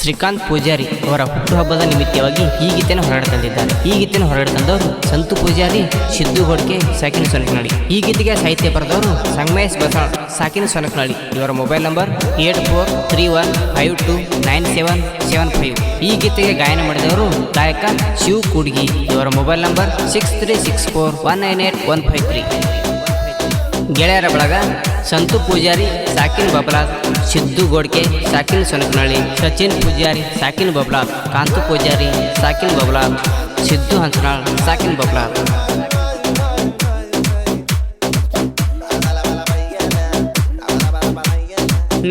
ಶ್ರೀಕಾಂತ್ ಪೂಜಾರಿ ಅವರ ಹುಟ್ಟುಹಬ್ಬದ ನಿಮಿತ್ತವಾಗಿ ಈ ಗೀತೆಯನ್ನು ಹೊರಡೆ ತಂದಿದ್ದಾರೆ. ಈ ಗೀತೆಯನ್ನು ಹೊರಡೆ ತಂದವರು ಸಂತು ಪೂಜಾರಿ, ಸಿದ್ದು ಗೋಡ್ಕೆ, ಸಾಕಿನ ಸೊನಕನಹಳ್ಳಿ. ಈ ಗೀತೆಗೆ ಸಾಹಿತ್ಯ ಬರೆದವರು ಸಂಗಮೇಶ್ ಬಸಾಳ್, ಸಾಕಿನ ಸೊನಕನಹಳ್ಳಿ. ಇವರ ಮೊಬೈಲ್ ನಂಬರ್ 8431529775. ಈ ಗೀತೆಗೆ ಗಾಯನ ಮಾಡಿದವರು ಗಾಯಕ ಶಿವ್ ಕೂಡ್ಗಿ. ಇವರ ಮೊಬೈಲ್ ನಂಬರ್ 6364198153. ಗೆಳೆಯರ ಬಳಗ ಸಂತು ಪೂಜಾರಿ, ಸಾಕಿನ್ ಬಬಲಾದ್, ಸಿದ್ದು ಗೋಡ್ಕೆ, ಸಾಕಿನ್ ಸೊನಕನಹಳ್ಳಿ, ಸಚಿನ್ ಪೂಜಾರಿ, ಸಾಕಿನ್ ಬಬಲಾದ್, ಕಾಂತು ಪೂಜಾರಿ, ಸಾಕಿನ್ ಬಬಲಾದ್, ಸಿದ್ದು ಹಂಸನಾಳ್, ಸಾಕಿನ್ ಬಬಲಾದ್.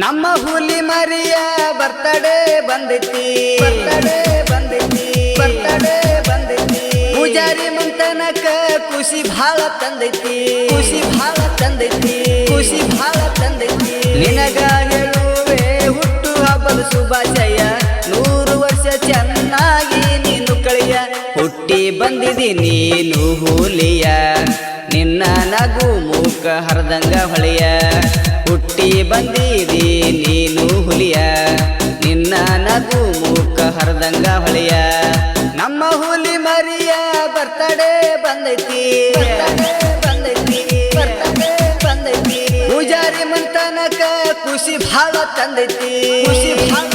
ನಮ್ಮ ಹುಲಿ ಮರಿಯ ಬರ್ತಡೇ ಬಂದೈತಿ, ಬರ್ತಡೇ ಬಂದೈತಿ, ಬರ್ತಡೇ ಬಂದೈತಿ. ಪೂಜಾರಿ ಮಂತನಕ ಖುಷಿ ಭಾಳ ತಂದೈತಿ, ಖುಷಿ ಭಾಳ ತಂದೈತಿ, ಖುಷಿ ಭಾಳ ತಂದೈತಿ. ನಿನಗ ಹೇಳುವೆ ಹುಟ್ಟು ಹಬ್ಬದ ಶುಭಾಶಯ, 100 ವರ್ಷ ಚೆನ್ನಾಗಿ ನೀನು ಕಳೆಯ. ಹುಟ್ಟಿ ಬಂದಿದಿ ನೀನು ಹುಲಿಯ, ನಿನ್ನ ನಗು ಮೂಕ ಹರದಂಗ ಹೊಳೆಯ. ಹುಟ್ಟಿ ಬಂದಿದಿ ನೀನು ಹುಲಿಯ, ನಿನ್ನ ನಗು ಮೂಕ ಹರದಂಗ ಹೊಳೆಯ. ನಮ್ಮ ಹುಲಿ ಮರಿಯ ಬರ್ತಡೇ ಬಂದೈತಿ, ಬಂದೈತಿ, ಬರ್ತಡೇ ಬಂದೈತಿ. ಪೂಜಾರಿ ಮಂತನಕ ಖುಷಿ ಭಾಳ ತಂದೈತಿ, ಖುಷಿ ಭಾಳ